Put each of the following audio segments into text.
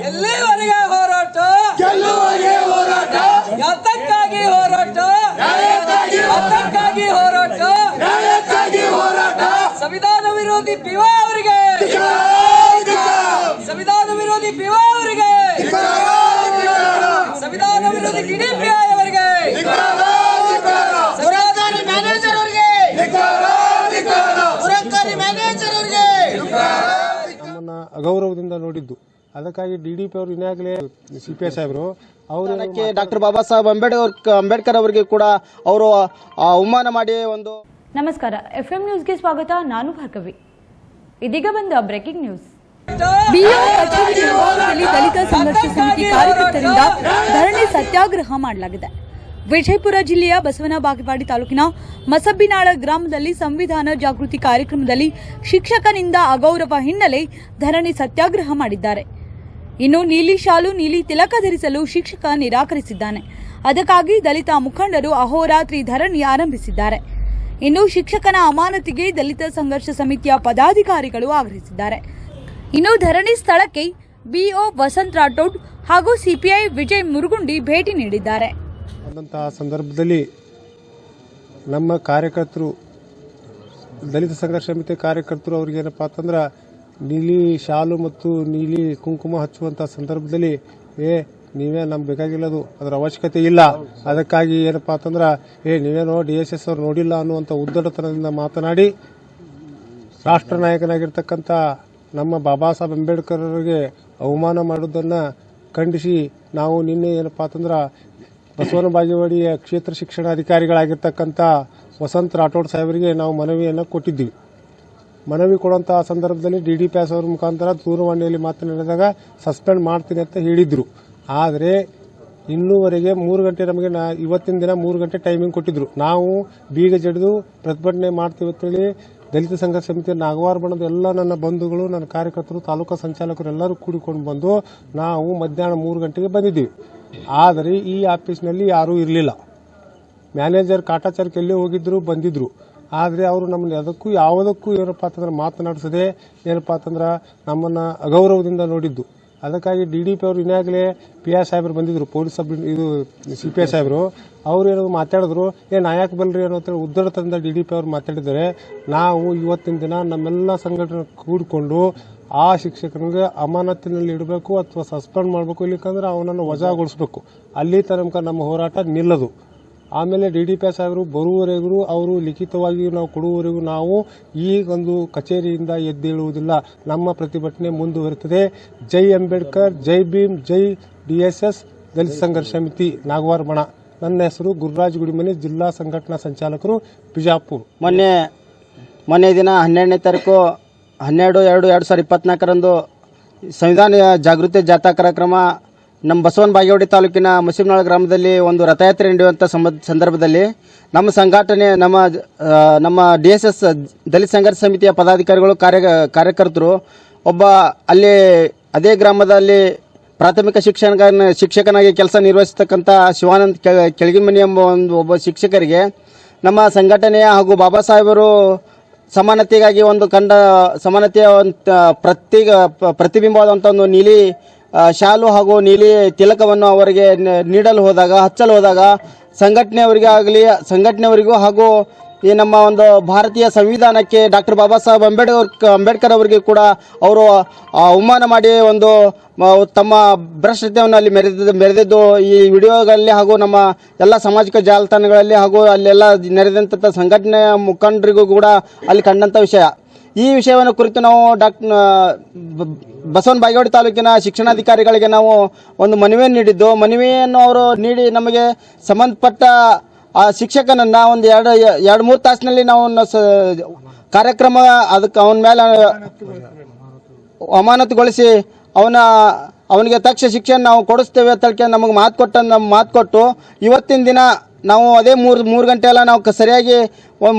ಎಲ್ಲಿವರೆಗೆ ಹೋರಾಟ, ಗೆಲ್ಲುವರೆಗೆ ಹೋರಾಟ, ಯಾತಕ್ಕಾಗಿ ಹೋರಾಟ, ಯಾತಕ್ಕಾಗಿ ಹೋರಾಟ, ನ್ಯಾಯಕ್ಕಾಗಿ ಹೋರಾಟ. ಸಂವಿಧಾನ ವಿರೋಧಿ ಪಿವಾ ಅವರಿಗೆ, ಸಂವಿಧಾನ ವಿರೋಧಿ ಪಿವಾ ಅವರಿಗೆ, ಸಂವಿಧಾನ ವಿರೋಧಿ ಟಿಡಿಪಿಐ ಅವರಿಗೆ, ಸರ್ಕಾರಿ ಮ್ಯಾನೇಜರ್ ಅವರಿಗೆ, ಸರ್ಕಾರಿ ಮ್ಯಾನೇಜರ್ ಅವರಿಗೆ ನಮ್ಮನ್ನ ಅಗೌರವದಿಂದ ನೋಡಿದ್ದು. ಅದಕ್ಕಾಗಿ ಡಿಡಿಪಿ ಅವರು ಇನ್ನಾಗಲೇ ಸಿಪಿಐ ಸಾಹೇಬರು ಅವರು ಡಾಕ್ಟರ್ ಬಾಬಾ ಸಾಹೇಬ್ ಅಂಬೇಡ್ಕರ್ ಅವರಿಗೆ ಕೂಡ ಅವರು ಅವಮಾನ ಮಾಡಿ ಒಂದು. ನಮಸ್ಕಾರ, FM ನ್ಯೂಸ್ಗೆ ಸ್ವಾಗತ. ನಾನು ಭಾರ್ಗವಿ. ಇದೀಗ ಬಂದ ಬ್ರೇಕಿಂಗ್ ನ್ಯೂಸ್. ಬಿಒ ಕಚೇರಿ ಮುಂಭಾಗದಲ್ಲಿ ದಲಿತ ಸಂಘರ್ಷ ಸಮಿತಿ ಕಾರ್ಯಕರ್ತರಿಂದ ಧರಣಿ ಸತ್ಯಾಗ್ರಹ ಮಾಡಲಾಗಿದೆ. ವಿಜಯಪುರ ಜಿಲ್ಲೆಯ ಬಸವನ ಬಾಗೇವಾಡಿ ತಾಲೂಕಿನ ಮಸಬ್ಬಿನಾಳ ಗ್ರಾಮದಲ್ಲಿ ಸಂವಿಧಾನ ಜಾಗೃತಿ ಕಾರ್ಯಕ್ರಮದಲ್ಲಿ ಶಿಕ್ಷಕನಿಂದ ಅಗೌರವ ಹಿನ್ನೆಲೆ ಧರಣಿ ಸತ್ಯಾಗ್ರಹ ಮಾಡಿದ್ದಾರೆ. ಇನ್ನು ನೀಲಿ ಶಾಲು ನೀಲಿ ತಿಲಕ ಧರಿಸಲು ಶಿಕ್ಷಕ ನಿರಾಕರಿಸಿದ್ದಾನೆ. ಅದಕ್ಕಾಗಿ ದಲಿತ ಮುಖಂಡರು ಅಹೋರಾತ್ರಿ ಧರಣಿ ಆರಂಭಿಸಿದ್ದಾರೆ. ಇನ್ನು ಶಿಕ್ಷಕನ ಅಮಾನತಿಗೆ ದಲಿತ ಸಂಘರ್ಷ ಸಮಿತಿಯ ಪದಾಧಿಕಾರಿಗಳು ಆಗ್ರಹಿಸಿದ್ದಾರೆ. ಇನ್ನು ಧರಣಿ ಸ್ಥಳಕ್ಕೆ ಬಿಒ ವಸಂತ್ ರಾಠೋಡ್ ಹಾಗೂ ಸಿಪಿಐ ವಿಜಯ್ ಮುರುಗುಂಡಿ ಭೇಟಿ ನೀಡಿದ್ದಾರೆ. ಆದಂತಹ ಸಂದರ್ಭದಲ್ಲಿ ನಮ್ಮ ಕಾರ್ಯಕರ್ತರು, ದಲಿತ ಸಂಘರ್ಷ ಸಮಿತಿ ಕಾರ್ಯಕರ್ತರು ಅವ್ರಿಗೇನಪ್ಪ ಅಂತಂದ್ರೆ ನೀಲಿ ಶಾಲು ಮತ್ತು ನೀಲಿ ಕುಂಕುಮ ಹಚ್ಚುವಂಥ ಸಂದರ್ಭದಲ್ಲಿ ನೀವೇ ನಮ್ಗೆ ಬೇಕಾಗಿಲ್ಲದು, ಅದರ ಅವಶ್ಯಕತೆ ಇಲ್ಲ. ಅದಕ್ಕಾಗಿ ಏನಪ್ಪ ಅಂತಂದ್ರೆ ನೀವೇನೋ DSS ಅವ್ರು ನೋಡಿಲ್ಲ ಅನ್ನುವಂಥ ಉದ್ದಟತನದಿಂದ ಮಾತನಾಡಿ ರಾಷ್ಟ್ರ ನಾಯಕನಾಗಿರ್ತಕ್ಕಂಥ ನಮ್ಮ ಬಾಬಾ ಸಾಹೇಬ್ ಅಂಬೇಡ್ಕರ್ ಅವರಿಗೆ ಅವಮಾನ ಮಾಡೋದನ್ನು ಖಂಡಿಸಿ ನಾವು ನಿನ್ನೆ ಏನಪ್ಪ ಅಂತಂದ್ರೆ ಬಸವನ ಬಾಗೇವಾಡಿಯ ಕ್ಷೇತ್ರ ಶಿಕ್ಷಣಾಧಿಕಾರಿಗಳಾಗಿರ್ತಕ್ಕಂಥ ವಸಂತ್ ರಾಠೋಡ್ ಸಾಹೇಬರಿಗೆ ನಾವು ಮನವಿಯನ್ನು ಕೊಟ್ಟಿದ್ದೀವಿ. ಮನವಿ ಕೊಡುವಂಥ ಸಂದರ್ಭದಲ್ಲಿ DDPI ಅವರ ಮುಖಾಂತರ ದೂರವಾಣಿಯಲ್ಲಿ ಮಾತನಾಡಿದಾಗ ಸಸ್ಪೆಂಡ್ ಮಾಡ್ತೀನಿ ಅಂತ ಹೇಳಿದ್ರು. ಆದರೆ ಇನ್ನೂವರೆಗೆ 3 ಗಂಟೆ ನಮಗೆ ಇವತ್ತಿನ ದಿನ 3 ಗಂಟೆ ಟೈಮಿಂಗ್ ಕೊಟ್ಟಿದ್ರು. ನಾವು ಬೀಗ ಜಡಿದು ಪ್ರತಿಭಟನೆ ಮಾಡ್ತೀವಿ ಅಂತೇಳಿ ದಲಿತ ಸಂಘರ್ಷ ಸಮಿತಿಯ ನಾಗವಾರ ಬಣದ ಎಲ್ಲ ನನ್ನ ಬಂಧುಗಳು, ನನ್ನ ಕಾರ್ಯಕರ್ತರು, ತಾಲೂಕಾ ಸಂಚಾಲಕರು ಎಲ್ಲರೂ ಕೂಡಿಕೊಂಡು ಬಂದು ನಾವು ಮಧ್ಯಾಹ್ನ 3 ಗಂಟೆಗೆ ಬಂದಿದ್ದೀವಿ. ಆದರೆ ಈ ಆಫೀಸ್ನಲ್ಲಿ ಯಾರೂ ಇರಲಿಲ್ಲ. ಮ್ಯಾನೇಜರ್ ಕಾಟಾಚಾರಕ್ಕೆ ಎಲ್ಲಿ ಹೋಗಿದ್ರು, ಬಂದಿದ್ರು. ಆದರೆ ಅವರು ನಮ್ಮನ್ನು ಯಾವುದಕ್ಕೂ ಏನಪ್ಪ ಅಂತಂದ್ರೆ ಮಾತನಾಡಿಸದೆ ಏನಪ್ಪ ಅಂತಂದ್ರೆ ನಮ್ಮನ್ನು ಅಗೌರವದಿಂದ ನೋಡಿದ್ದು. ಅದಕ್ಕಾಗಿ DDPI ಅವರು ಇನ್ನಾಗಲೇ PI ಸಾಹೇಬರು ಬಂದಿದ್ರು, ಪೊಲೀಸ್ ಇದು CPI ಸಾಹೇಬರು. ಅವ್ರು ಏನೋ ಮಾತಾಡಿದ್ರು, ನಾಯಕ್ ಬಲ್ರಿ ಅನ್ನೋ ಉದ್ದಟತನದಿಂದ DDPI ಅವರು ಮಾತಾಡಿದ್ದಾರೆ. ನಾವು ಇವತ್ತಿನ ದಿನ ನಮ್ಮೆಲ್ಲ ಸಂಘಟನೆ ಕೂಡಿಕೊಂಡು ಆ ಶಿಕ್ಷಕನಿಗೆ ಅಮಾನತಿನಲ್ಲಿ ಇಡಬೇಕು ಅಥವಾ ಸಸ್ಪೆಂಡ್ ಮಾಡಬೇಕು, ಇಲ್ಲಿಕಂದ್ರೆ ಅವನನ್ನು ವಜಾಗೊಳಿಸಬೇಕು. ಅಲ್ಲಿ ತನಕ ನಮ್ಮ ಹೋರಾಟ ನಿಲ್ಲದು. ಆಮೇಲೆ DDPI ಸಾಹೇಬರು ಬರುವವರೆಗೂ, ಅವರು ಲಿಖಿತವಾಗಿ ನಾವು ಕೊಡುವವರೆಗೂ ನಾವು ಈ ಒಂದು ಕಚೇರಿಯಿಂದ ಎದ್ದೇಳುವುದಿಲ್ಲ. ನಮ್ಮ ಪ್ರತಿಭಟನೆ ಮುಂದುವರಿಯುತ್ತದೆ. ಜೈ ಅಂಬೇಡ್ಕರ್, ಜೈ ಭೀಮ್, ಜೈ DSS ದಲಿತ ಸಂಘರ್ಷ ಸಮಿತಿ ನಾಗವಾರ ಬಣ. ನನ್ನ ಹೆಸರು ಗುರುರಾಜ್ ಗುಡಿಮನಿ, ಜಿಲ್ಲಾ ಸಂಘಟನಾ ಸಂಚಾಲಕರು, ಬಿಜಾಪುರ. ಮೊನ್ನೆ ದಿನ 12ನೇ ತಾರೀಕು 12/2/2024 ಸಂವಿಧಾನ ಜಾಗೃತಿ ಜಾಥಾ ಕಾರ್ಯಕ್ರಮ ನಮ್ಮ ಬಸವನ ಬಾಗೇವಾಡಿ ತಾಲೂಕಿನ ಮಸೀಬ್ನಾಳ ಗ್ರಾಮದಲ್ಲಿ ಒಂದು ರಥಯಾತ್ರೆ ನಡೆಯುವಂಥ ಸಂದರ್ಭದಲ್ಲಿ ನಮ್ಮ ಸಂಘಟನೆ, ನಮ್ಮ DSS ದಲಿತ ಸಂಘರ್ಷ ಸಮಿತಿಯ ಪದಾಧಿಕಾರಿಗಳು, ಕಾರ್ಯಕರ್ತರು ಅಲ್ಲಿ ಅದೇ ಗ್ರಾಮದಲ್ಲಿ ಪ್ರಾಥಮಿಕ ಶಿಕ್ಷಕನಾಗಿ ಕೆಲಸ ನಿರ್ವಹಿಸತಕ್ಕಂಥ ಶಿವಾನಂದ್ ಕೆಳಗಿಮನಿ ಎಂಬ ಒಬ್ಬ ಶಿಕ್ಷಕರಿಗೆ ನಮ್ಮ ಸಂಘಟನೆಯ ಹಾಗೂ ಬಾಬಾ ಸಾಹೇಬರು ಸಮಾನತೆಗಾಗಿ ಒಂದು ಸಮಾನತೆಯ ಪ್ರತಿಬಿಂಬವಾದಂಥ ಒಂದು ನೀಲಿ ಶಾಲು ಹಾಗೂ ನೀಲಿ ತಿಲಕವನ್ನು ಅವರಿಗೆ ಹಚ್ಚಲು ಹೋದಾಗ ಸಂಘಟನೆಯವರಿಗೂ ಹಾಗೂ ಈ ನಮ್ಮ ಒಂದು ಭಾರತೀಯ ಸಂವಿಧಾನಕ್ಕೆ ಡಾಕ್ಟರ್ ಬಾಬಾ ಸಾಹೇಬ್ ಅಂಬೇಡ್ಕರ್ ಅವರಿಗೆ ಕೂಡ ಅವರು ಅವಮಾನ ಮಾಡಿ ಒಂದು ತಮ್ಮ ಭ್ರಷ್ಟತೆಯನ್ನು ಅಲ್ಲಿ ಮೆರೆದಿದ್ದು ಈ ವಿಡಿಯೋಗಳಲ್ಲಿ ಹಾಗೂ ನಮ್ಮ ಎಲ್ಲ ಸಾಮಾಜಿಕ ಜಾಲತಾಣಗಳಲ್ಲಿ ಹಾಗೂ ಅಲ್ಲೆಲ್ಲ ನೆರೆದಂಥ ಸಂಘಟನೆಯ ಮುಖಂಡರಿಗೂ ಕೂಡ ಅಲ್ಲಿ ಕಂಡಂಥ ವಿಷಯ. ಈ ವಿಷಯವನ್ನು ಕುರಿತು ನಾವು ಬಸವನ ಬಾಗೇವಾಡಿ ತಾಲೂಕಿನ ಶಿಕ್ಷಣಾಧಿಕಾರಿಗಳಿಗೆ ನಾವು ಒಂದು ಮನವಿಯನ್ನು ಅವರು ನೀಡಿ ನಮಗೆ ಸಂಬಂಧಪಟ್ಟ ಆ ಶಿಕ್ಷಕನನ್ನ ಒಂದು 2-3 ತಾಸಿನಲ್ಲಿ ನಾವು ಕಾರ್ಯಕ್ರಮ ಅದಕ್ಕೆ ಅವನ ಮೇಲೆ ಅಮಾನತುಗೊಳಿಸಿ ಅವನಿಗೆ ತಕ್ಷಣ ಶಿಕ್ಷೆ ನಾವು ಕೊಡಿಸ್ತೇವೆ ಅಂತ ನಮಗೆ ಮಾತು ಕೊಟ್ಟು ಇವತ್ತಿನ ದಿನ ನಾವು ಅದೇ 3 ಗಂಟೆ ಎಲ್ಲ ನಾವು ಸರಿಯಾಗಿ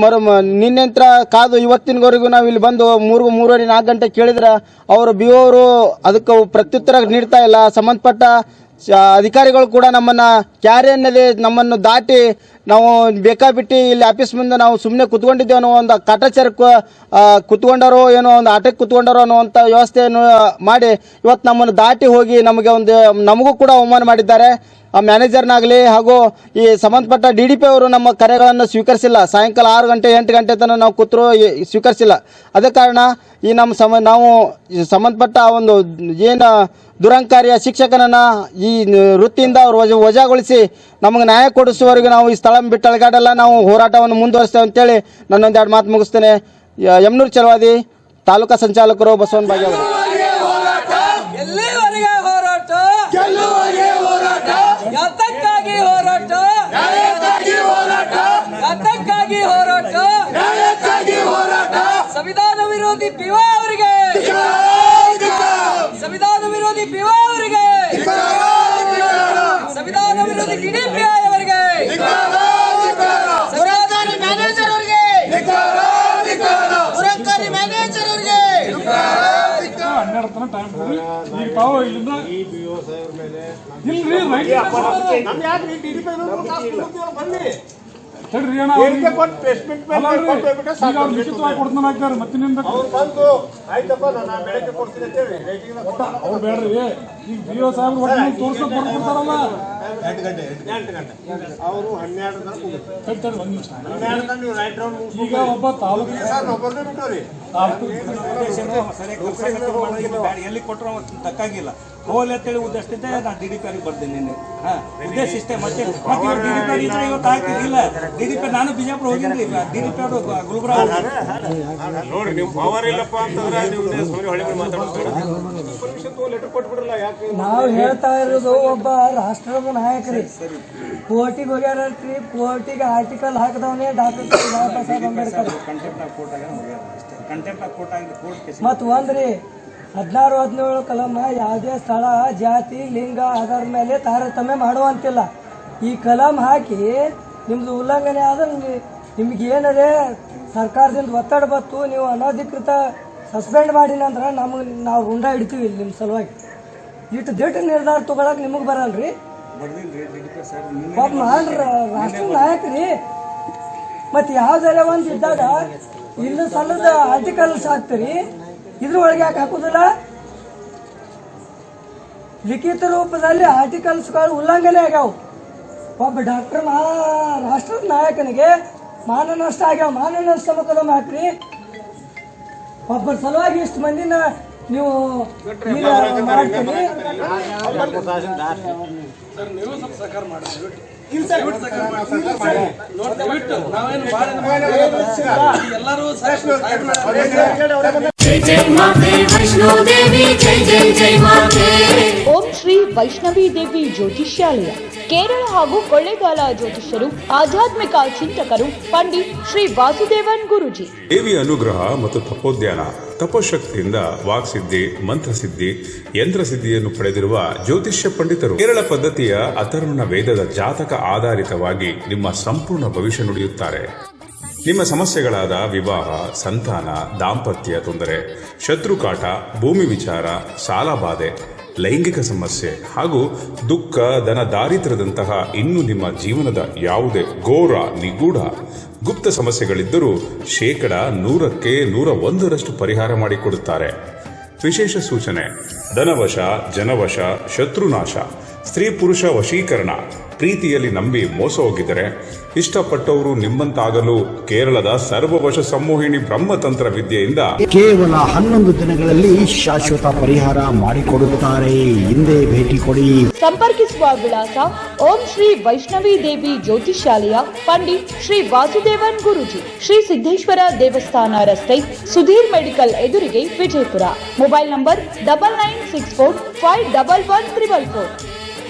ನಿನ್ನೆಂತ್ರ ಕಾದು ಇವತ್ತಿನವರೆಗೂ ನಾವು ಇಲ್ಲಿ ಬಂದು 3-3:30-4 ಗಂಟೆ ಕೇಳಿದ್ರೆ ಅವರು BO ಅವರು ಅದಕ್ಕೆ ಪ್ರತ್ಯುತ್ತರ ನೀಡ್ತಾ ಇಲ್ಲ. ಸಂಬಂಧಪಟ್ಟ ಅಧಿಕಾರಿಗಳು ಕೂಡ ನಮ್ಮನ್ನು ಕ್ಯಾರೆ ಅನ್ನದೇ ನಮ್ಮನ್ನು ದಾಟಿ ನಾವು ಬೇಕಾಬಿಟ್ಟು ಇಲ್ಲಿ ಆಫೀಸ್ ಮುಂದೆ ನಾವು ಸುಮ್ಮನೆ ಕುತ್ಕೊಂಡಿದ್ದೇವೆ ಅನ್ನೋ ಒಂದು ಕಾಟಾಚಾರ ಕುತ್ಕೊಂಡಾರೋ ಏನೋ ಒಂದು ಆಟಕ್ಕೆ ಕುತ್ಕೊಂಡಾರೋ ಅನ್ನುವಂಥ ವ್ಯವಸ್ಥೆಯನ್ನು ಮಾಡಿ ಇವತ್ತು ನಮ್ಮನ್ನು ದಾಟಿ ಹೋಗಿ ನಮಗೂ ಕೂಡ ಅವಮಾನ ಮಾಡಿದ್ದಾರೆ. ಆ ಮ್ಯಾನೇಜರ್ನಾಗಲಿ ಹಾಗೂ ಈ ಸಂಬಂಧಪಟ್ಟ DDP ಅವರು ನಮ್ಮ ಕರೆಗಳನ್ನು ಸ್ವೀಕರಿಸಿಲ್ಲ. ಸಾಯಂಕಾಲ 6 ಗಂಟೆ 8 ಗಂಟೆ ತನಕ ನಾವು ಕೂತರೂ ಸ್ವೀಕರಿಸಿಲ್ಲ. ಅದೇ ಕಾರಣ ಈ ನಾವು ಸಂಬಂಧಪಟ್ಟ ಒಂದು ಏನು ದುರಂಕಾರಿಯ ಶಿಕ್ಷಕನನ್ನು ಈ ವೃತ್ತಿಯಿಂದ ಅವರು ವಜಾಗೊಳಿಸಿ ನಮಗೆ ನ್ಯಾಯ ಕೊಡಿಸುವವರೆಗೆ ನಾವು ಈ ಸ್ಥಳ ಬಿಟ್ಟು ಅಳಗಾಡಲ್ಲ, ನಾವು ಹೋರಾಟವನ್ನು ಮುಂದುವರಿಸ್ತೇವೆ ಅಂತೇಳಿ ನನ್ನೊಂದೆರಡು ಮಾತು ಮುಗಿಸ್ತೇನೆ. ಯಮನೂರು ಚಲವಾದಿ ತಾಲೂಕಾ ಸಂಚಾಲಕರು ಬಸವನ ಬಾಗೇವಾಡಿ. ಎಲ್ಲಿವರೆಗೆ ಹೋರಾಟ? ಗೆಲ್ಲುವರೆಗೆ ಹೋರಾಟ, ಯಾತಕ್ಕಾಗಿ ಹೋರಾಟ? ನ್ಯಾಯಕ್ಕಾಗಿ ಹೋರಾಟ, ಯಾತಕ್ಕಾಗಿ ಹೋರಾಟ? ನ್ಯಾಯಕ್ಕಾಗಿ ಹೋರಾಟ. ಸಂವಿಧಾನ ವಿರೋಧಿ ಪಿವಾ ಅವರಿಗೆ, ಸಂವಿಧಾನ ವಿರೋಧಿ ಪಿವಾ ಅವರಿಗೆ, ಸಂವಿಧಾನ ವಿರೋಧಿ DDP ಅವರಿಗೆ, ಸರ್ಕಾರಿ ಮ್ಯಾನೇಜರ್ ಅವರಿಗೆ, ಸರ್ಕಾರಿ ಮ್ಯಾನೇಜರ್ ಅವರಿಗೆ. 12 ತನಕ ಟೈಮ್ ಕೊಡ್ರಿ. ಈಗ ತಾವು ಇಲ್ಲಿಂದ ಇಲ್ರಿ ತಡ್ರಿ ಅಣ್ಣ, ಈಗ ಅವ್ರು ಲಿಖಿತವಾಗಿ ಕೊಡ್ತಾನೆ ಆಗ್ತಾರೆ. ಮತ್ತಿನಿಂದ ಅವ್ರು ಬೇಡ್ರಿ. ಈಗ BO ಸಾಹೇಬ್ ಒಟ್ಟು ತೋರ್ಸಕ್ ಬರ್ಕೊಡ್ತಾರಲ್ಲ. ಅವರು 12 ತಡ್ರಿ ಒಂದ್ ನಿಮಿಷ. ಈಗ ಒಬ್ಬ ತಾಲೂಕು ಎಲ್ಲಿ ಕೊಟ್ಟರು ತಕ್ಕಾಗಿಲ್ಲ ಹೋಲ್ ಅಂತೇಳಿ ಉದ್ದೇಶದಿಂದ ನಾನು DDP ಅವ್ರಿಗೆ ಬರ್ತೀನಿ ನಿನ್ನೆ. ಉದ್ದೇಶ ಇಷ್ಟೇ. ಮತ್ತೆ DDP ಇವತ್ತು ಹಾಕಿಲ್ಲ. DDP ನಾನು ಬಿಜಾಪುರ ಹೋಗಿದ್ರಿ. DDP ಅವರು ಗುಲ್ಬರ್ಗ ನೋಡ್ರಿ, ನೀವು ಪವರ್ ಇಲ್ಲಪ್ಪ ಅಂತಂದ್ರೆ ನಾವು ಹೇಳ್ತಾ ಇರೋದು ಒಬ್ಬ ರಾಷ್ಟ್ರದ ನಾಯಕರಿ ಕೋರ್ಟಿಗೆ ಹೋಗ್ಯಾರಲ್ರಿ. ಕೋರ್ಟಿಗೆ ಆರ್ಟಿಕಲ್ ಹಾಕಿದವನೇ ಡಾಕ್ಟರ್ ಬಾಬಾ ಸಾಹೇಬ್ ಅಂಬೇಡ್ಕರ್. ಮತ್ ಒಂದ್ರಿ 16, 17 ಕಲಂನ ಯಾವುದೇ ಸ್ಥಳ, ಜಾತಿ, ಲಿಂಗ ಆಧಾರದ ಮೇಲೆ ತಾರತಮ್ಯ ಮಾಡುವಂತಿಲ್ಲ. ಈ ಕಲಂ ಹಾಕಿ ನಿಮ್ದು ಉಲ್ಲಂಘನೆ ಆದ್ರೆ ನಿಮ್ಗೆ ಏನರೇ ಸರ್ಕಾರದಿಂದ ಒತ್ತಡ ಬತ್ತು, ನೀವು ಅನಧಿಕೃತ ಸಸ್ಪೆಂಡ್ ಮಾಡಿ ನಂತರ ನಾವು ರುಂಡ ಹಿಡ್ತೀವಿ ಇಲ್ಲಿ ನಿಮ್ಮ ಸಲುವಾಗಿ. ಇಟ್ಟು ದಿಟ್ಟ ನಿರ್ಧಾರ ತಗೊಳಕ್ ನಿಮಗೆ ಬರಲ್ರಿ. ಪಾಪ ಮಾಡ್ರಿ ರಾಷ್ಟ್ರ ನಾಯಕರಿ. ಮತ್ತೆ ಯಾವ್ದಾರ ಒಂದು ಇದ್ದಾಗ ಇಲ್ಲ ಸಲ್ಲದ ಆರ್ಟಿಕಲ್ಸ್ ಹಾಕ್ತೀರಿ, ಇದ್ರೊಳಗೆ ಯಾಕೆ ಹಾಕುದಿಲ್ಲ? ಲಿಖಿತ ರೂಪದಲ್ಲಿ ಆರ್ಟಿಕಲ್ಸ್ಗಳು ಉಲ್ಲಂಘನೆ ಆಗ್ಯಾವ. ಒಬ್ಬ ಡಾಕ್ಟರ್ ರಾಷ್ಟ್ರದ ನಾಯಕನಿಗೆ ಮಾನನಷ್ಟ ಆಗ್ಯಾವ. ಮಾನನಷ್ಟ ಮೊಕದ್ದಮೆ ಹಾಕ್ರಿ. ಒಬ್ಬರ ಸಲುವಾಗಿ ಇಷ್ಟು ಮಂದಿನ ನೀವು ಮಾಡ್ತೀರಿ. ಓಂ ಶ್ರೀ ವೈಷ್ಣವಿ ದೇವಿ ಜ್ಯೋತಿಷ್ಯಾಲಯ, ಕೇರಳ ಹಾಗೂ ಕೊಳ್ಳೇಗಾಲ ಜ್ಯೋತಿಷ್ಯರು, ಆಧ್ಯಾತ್ಮಿಕ ಚಿಂತಕರು, ಪಂಡಿತ್ ಶ್ರೀ ವಾಸುದೇವನ್ ಗುರೂಜಿ. ದೇವಿಯ ಅನುಗ್ರಹ ಮತ್ತು ತಪೋದ್ಯಾನ, ತಪಶಕ್ತಿಯಿಂದ ವಾಕ್ಸಿದ್ಧಿ, ಮಂತ್ರಸಿದ್ಧಿ, ಯಂತ್ರಸಿದ್ಧಿಯನ್ನು ಪಡೆದಿರುವ ಜ್ಯೋತಿಷ್ಯ ಪಂಡಿತರು. ಕೇರಳ ಪದ್ಧತಿಯ ಅಥರ್ವಣ ವೇದದ ಜಾತಕ ಆಧಾರಿತವಾಗಿ ನಿಮ್ಮ ಸಂಪೂರ್ಣ ಭವಿಷ್ಯ ನುಡಿಯುತ್ತಾರೆ. ನಿಮ್ಮ ಸಮಸ್ಯೆಗಳಾದ ವಿವಾಹ, ಸಂತಾನ, ದಾಂಪತ್ಯ ತೊಂದರೆ, ಶತ್ರುಕಾಟ, ಭೂಮಿ ವಿಚಾರ, ಸಾಲಬಾಧೆ, ಲೈಂಗಿಕ ಸಮಸ್ಯೆ ಹಾಗೂ ದುಃಖ, ಧನ ದಾರಿದ್ರ್ಯದಂತಹ ಇನ್ನು ನಿಮ್ಮ ಜೀವನದ ಯಾವುದೇ ಘೋರ, ನಿಗೂಢ, ಗುಪ್ತ ಸಮಸ್ಯೆಗಳಿದ್ದರೂ 100ಕ್ಕೆ 101ರಷ್ಟು ಪರಿಹಾರ ಮಾಡಿಕೊಡುತ್ತಾರೆ. ವಿಶೇಷ ಸೂಚನೆ: ಧನವಶ, ಜನವಶ, ಶತ್ರುನಾಶ, ಸ್ತ್ರೀ ಪುರುಷ ವಶೀಕರಣ, ಪ್ರೀತಿಯಲ್ಲಿ ನಂಬಿ ಮೋಸ ಹೋಗಿದ್ದರೆ, ಇಷ್ಟಪಟ್ಟವರು ನಿಮ್ಮಂತಾಗಲು ಕೇರಳದ ಸರ್ವವಶ ಸಂಮೋಹಿನಿ ಬ್ರಹ್ಮತಂತ್ರ ವಿದ್ಯೆಯಿಂದ ಕೇವಲ 11 ದಿನಗಳಲ್ಲಿ ಶಾಶ್ವತ ಪರಿಹಾರ ಮಾಡಿಕೊಡುತ್ತಾರೆ. ಹಿಂದೆ ಭೇಟಿ ಕೊಡಿ. ಸಂಪರ್ಕಿಸುವ ವಿಳಾಸ: ಓಂ ಶ್ರೀ ವೈಷ್ಣವಿ ದೇವಿ ಜ್ಯೋತಿಷ್ಯಾಲಯ, ಪಂಡಿತ್ ಶ್ರೀ ವಾಸುದೇವನ್ ಗುರೂಜಿ, ಶ್ರೀ ಸಿದ್ದೇಶ್ವರ ದೇವಸ್ಥಾನ ರಸ್ತೆ, ಸುಧೀರ್ ಮೆಡಿಕಲ್ ಎದುರಿಗೆ, ವಿಜಯಪುರ. Mobile number 9964511144.